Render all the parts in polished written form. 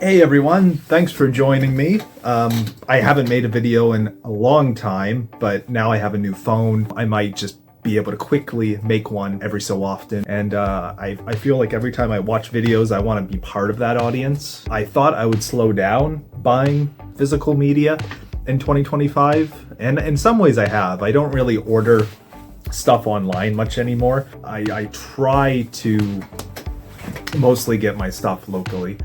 Hey everyone, thanks for joining me. I haven't made a video in a long time, but now I have a new phone. I might just be able to quickly make one every so often. And I feel like every time I watch videos, I want to be part of that audience. I thought I would slow down buying physical media in 2025, and in some ways I have. I don't really order stuff online much anymore. I try to mostly get my stuff locally.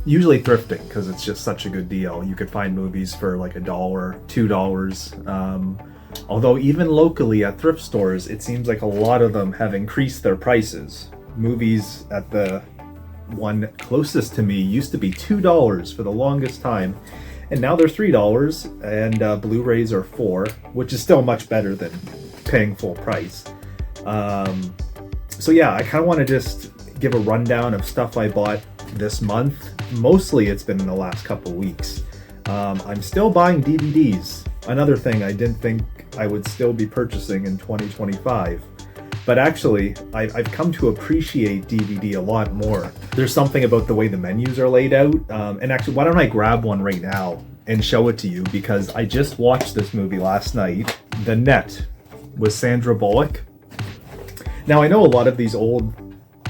Usually thrifting, because it's just such a good deal. You could find movies for like $1, $2. Although even locally at thrift stores, it seems like a lot of them have increased their prices. Movies at the one closest to me used to be $2 for the longest time, and now they're $3, and Blu-rays are $4, which is still much better than paying full price. So yeah, I kind of want to just give a rundown of stuff I bought this month. Mostly it's been in the last couple weeks. I'm still buying DVDs. Another thing I didn't think I would still be purchasing in 2025. But actually, I've come to appreciate DVD a lot more. There's something about the way the menus are laid out. And actually, why don't I grab one right now and show it to you, because I just watched this movie last night, The Net, with Sandra Bullock. Now, I know a lot of these old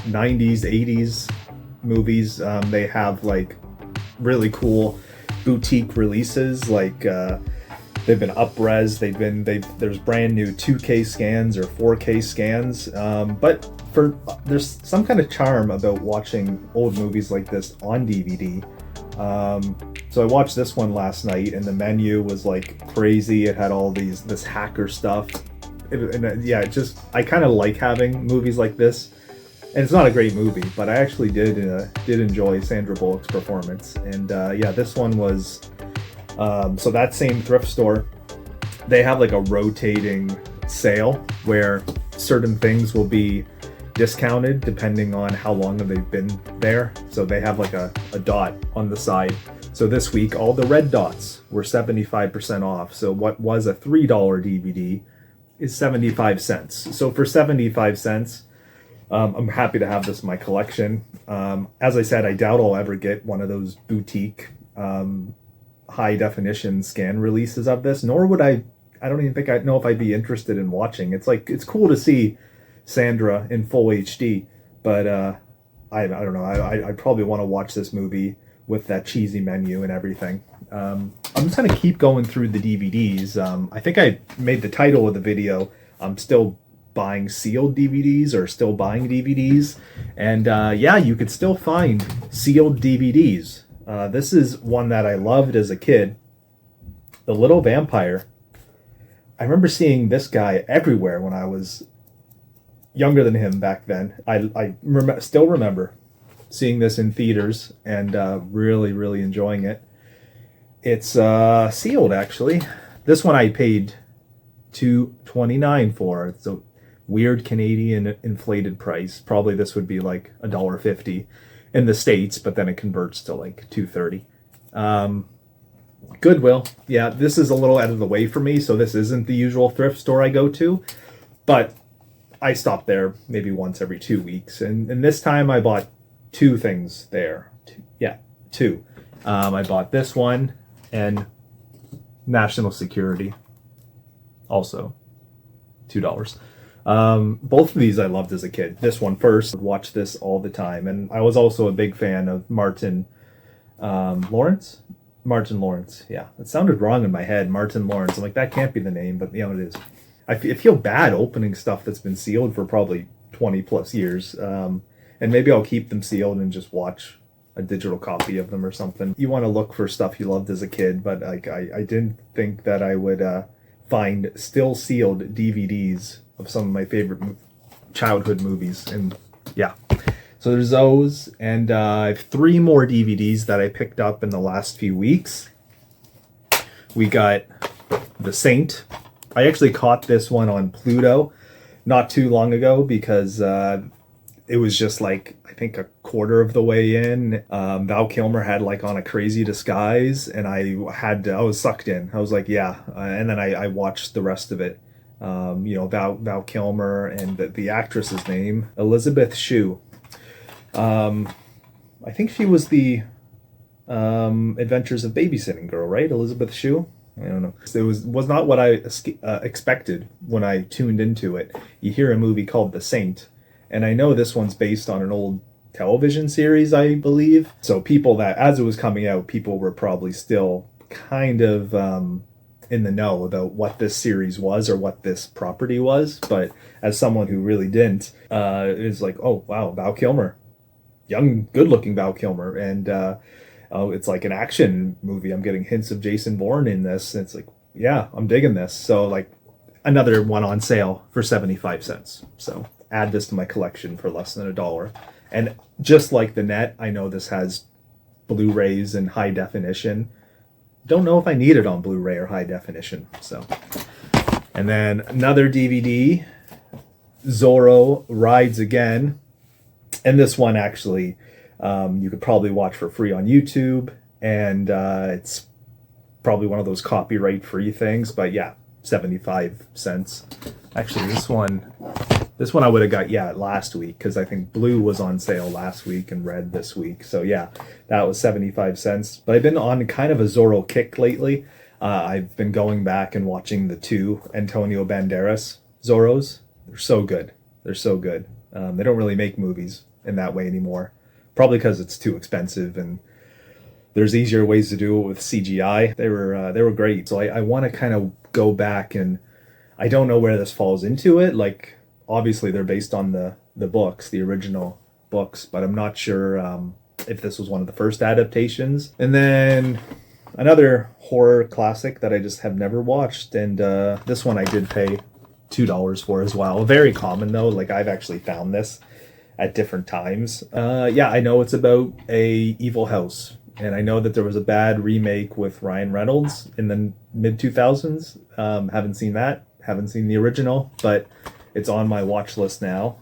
90s, 80s movies, they have like really cool boutique releases, like they've been up-res, there's brand new 2K scans or 4K scans, but there's some kind of charm about watching old movies like this on DVD. So I watched this one last night, and the menu was like crazy. It had all this hacker stuff. I kind of like having movies like this. And it's not a great movie, but I actually did enjoy Sandra Bullock's performance. And yeah, this one was so that same thrift store, they have like a rotating sale where certain things will be discounted depending on how long they've been there. So they have like a dot on the side. So this week, all the red dots were 75% off. So what was a $3 DVD is 75 cents. So for 75 cents, I'm happy to have this in my collection. As I said, I doubt I'll ever get one of those boutique high definition scan releases of this, nor would I don't even think I'd know if I'd be interested in watching. It's cool to see Sandra in full HD, but I don't know. I probably want to watch this movie with that cheesy menu and everything. I'm just going to keep going through the DVDs. I think I made the title of the video, I'm still buying sealed DVDs or still buying DVDs. And yeah, you could still find sealed DVDs. This is one that I loved as a kid. The Little Vampire. I remember seeing this guy everywhere when I was younger than him back then. I still remember seeing this in theaters and really, really enjoying it. It's sealed, actually. This one I paid $2.29 for. It's a weird Canadian inflated price. Probably this would be like $1.50 in the States, but then it converts to like $2.30. Goodwill. Yeah, this is a little out of the way for me, so this isn't the usual thrift store I go to, but I stop there maybe once every 2 weeks. And this time I bought two things there. Two. I bought this one and National Security. Also, $2. Both of these I loved as a kid. This one first, I'd watch this all the time. And I was also a big fan of Martin Lawrence. Martin Lawrence, yeah. It sounded wrong in my head, Martin Lawrence. I'm like, that can't be the name, but you know, it is. I feel bad opening stuff that's been sealed for probably 20 plus years. And maybe I'll keep them sealed and just watch a digital copy of them or something. You want to look for stuff you loved as a kid, but like I didn't think that I would find still sealed DVDs of some of my favorite childhood movies. And yeah, so there's those, and I have three more DVDs that I picked up in the last few weeks. We got The Saint. I actually caught this one on Pluto not too long ago because it was just like, I think a quarter of the way in. Val Kilmer had like on a crazy disguise, and I was sucked in. I was like, yeah. And then I watched the rest of it. Val Kilmer and the actress's name, Elizabeth Shue. I think she was the Adventures of Babysitting Girl, right? Elizabeth Shue. I don't know. It was not what I expected when I tuned into it. You hear a movie called The Saint, and I know this one's based on an old television series, I believe. So people that, as it was coming out, people were probably still kind of in the know about what this series was or what this property was. But as someone who really didn't, it was like, oh wow, Val Kilmer, young, good-looking Val Kilmer, and oh, it's like an action movie. I'm getting hints of Jason Bourne in this. And it's like, yeah, I'm digging this. So like another one on sale for 75 cents. So add this to my collection for less than $1. And just like the net, I know this has Blu-rays and high definition. Don't know if I need it on Blu-ray or high definition. So, and then another DVD, Zorro Rides Again. And this one actually, you could probably watch for free on YouTube, and it's probably one of those copyright free things, but yeah, 75 cents. Actually, this one I would have got, last week, because I think blue was on sale last week and red this week. So yeah, that was 75 cents. But I've been on kind of a Zorro kick lately. I've been going back and watching the 2 Antonio Banderas Zorros. They're so good. They're so good. They don't really make movies in that way anymore. Probably because it's too expensive and there's easier ways to do it with CGI. They were great. So I want to kind of go back, and I don't know where this falls into it. Like, obviously they're based on the books, the original books, but I'm not sure if this was one of the first adaptations. And then another horror classic that I just have never watched, and this one I did pay $2 for as well. Very common though. Like, I've actually found this at different times. I know it's about a evil house, and I know that there was a bad remake with Ryan Reynolds in the mid 2000s. Haven't seen that. Haven't seen the original, but it's on my watch list now.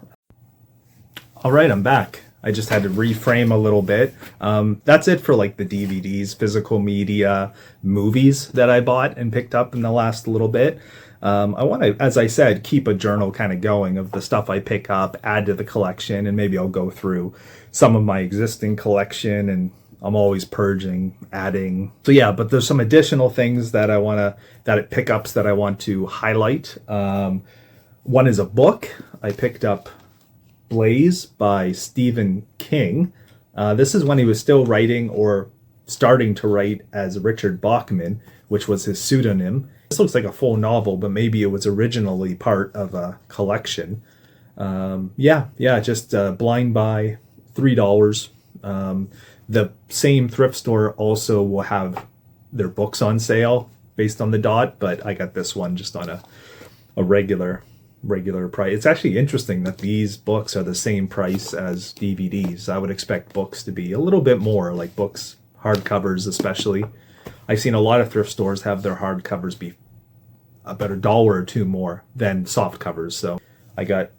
All right, I'm back. I just had to reframe a little bit. That's it for like the DVDs, physical media, movies that I bought and picked up in the last little bit. I want to, as I said, keep a journal kind of going of the stuff I pick up, add to the collection, and maybe I'll go through some of my existing collection, and I'm always purging, adding. So yeah, but there's some additional things that pickups that I want to highlight. One is a book. I picked up Blaze by Stephen King. This is when he was still writing or starting to write as Richard Bachman, which was his pseudonym. This looks like a full novel, but maybe it was originally part of a collection. Just blind buy, $3. The same thrift store also will have their books on sale based on the dot, but I got this one just on a regular price. It's actually interesting that these books are the same price as DVDs. I would expect books to be a little bit more, like books, hardcovers especially. I've seen a lot of thrift stores have their hardcovers be about $1 or $2 more than soft covers. So I got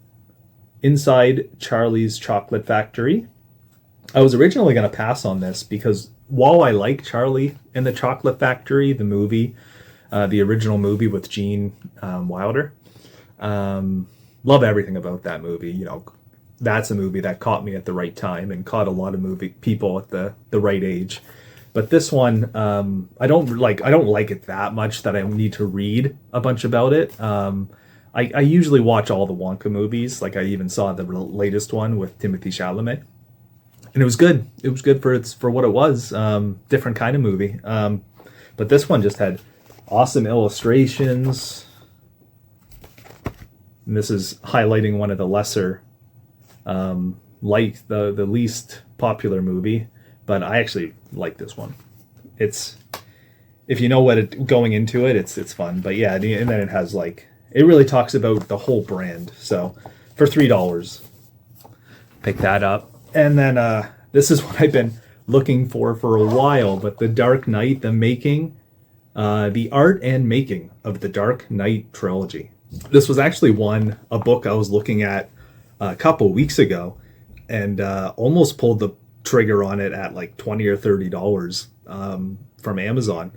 Inside Charlie's Chocolate Factory. I was originally going to pass on this because while I like Charlie and the Chocolate Factory, the movie, the original movie with Gene Wilder, love everything about that movie. You know, that's a movie that caught me at the right time and caught a lot of people at the right age. But this one, I don't like it that much that I need to read a bunch about it. I usually watch all the Wonka movies. Like, I even saw the latest one with Timothée Chalamet, and it was good. It was good for what it was. Different kind of movie. But this one just had awesome illustrations. And this is highlighting one of the lesser, the least popular movie. But I actually like this one. It's, if you know going into it, it's fun. But yeah, and then it has like, it really talks about the whole brand. So for $3, pick that up. And then this is what I've been looking for a while. But The Dark Knight, the art and making of the Dark Knight trilogy. This was actually a book I was looking at a couple weeks ago, and almost pulled the trigger on it at like $20 or $30 from Amazon,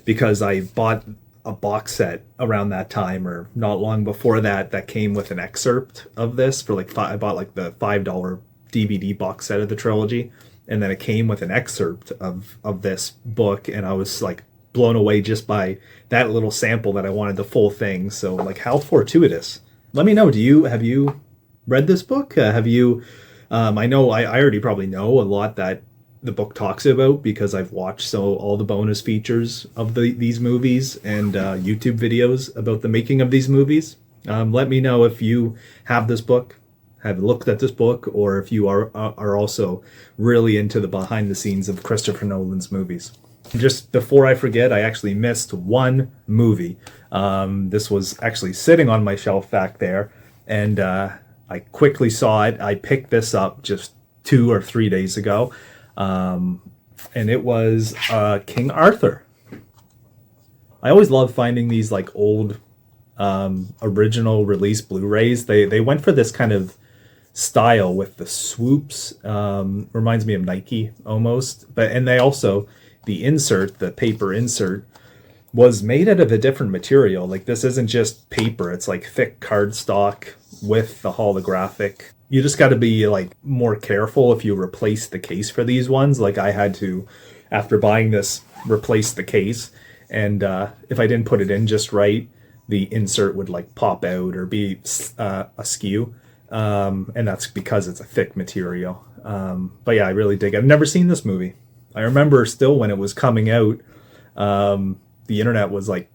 because I bought a box set around that time or not long before that came with an excerpt of this for like I bought like the $5 DVD box set of the trilogy, and then it came with an excerpt of this book, and I was like blown away just by that little sample that I wanted the full thing. So like, how fortuitous. Let me know, have you read this book? Have you I know I already probably know a lot that the book talks about because I've watched all the bonus features of these movies and YouTube videos about the making of these movies. Let me know if you have this book, have looked at this book, or if you are also really into the behind the scenes of Christopher Nolan's movies. Just before I forget, I actually missed one movie. This was actually sitting on my shelf back there, and I quickly saw it. I picked this up just 2 or 3 days ago, and it was King Arthur. I always love finding these like old original release Blu-rays. They went for this kind of style with the swoops. Reminds me of Nike almost, and they also, the insert, the paper insert, was made out of a different material. Like, this isn't just paper, it's like thick cardstock with the holographic. You just got to be like more careful if you replace the case for these ones. Like, I had to, after buying this, replace the case, and if I didn't put it in just right, the insert would like pop out or be askew, and that's because it's a thick material. But yeah, I really dig it. I've never seen this movie. I remember still when it was coming out, the internet was like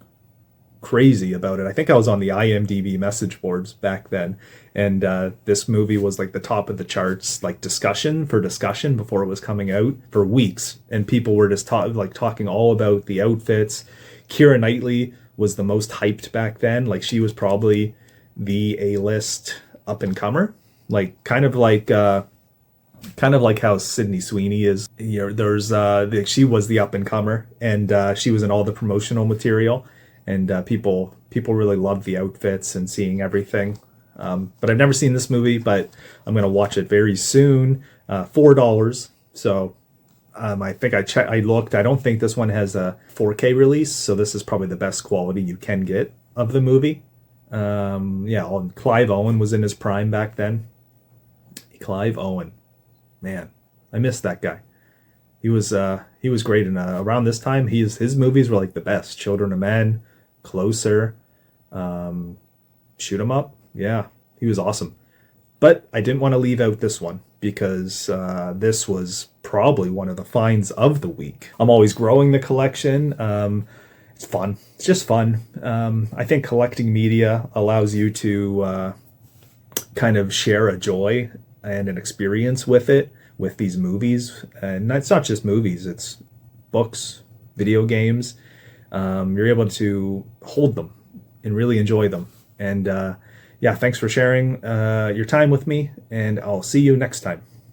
crazy about it. I think I was on the IMDb message boards back then, and this movie was like the top of the charts, like discussion before it was coming out for weeks, and people were just talking all about the outfits. Keira Knightley was the most hyped back then. Like, she was probably the A-list up and comer, like kind of like how Sydney Sweeney is. You know, she was the up and comer, and she was in all the promotional material, and people really loved the outfits and seeing everything. But I've never seen this movie, but I'm gonna watch it very soon. $4. So I think I looked. I don't think this one has a 4K release, so this is probably the best quality you can get of the movie. Clive Owen was in his prime back then. Clive Owen. Man, I missed that guy. He was great, and around this time, his movies were like the best. Children of Men, Closer, Shoot 'Em Up. Yeah, he was awesome. But I didn't want to leave out this one because this was probably one of the finds of the week. I'm always growing the collection. It's fun. It's just fun. I think collecting media allows you to kind of share a joy and an experience with it, with these movies. And it's not just movies, it's books, video games. You're able to hold them and really enjoy them. And thanks for sharing your time with me, and I'll see you next time.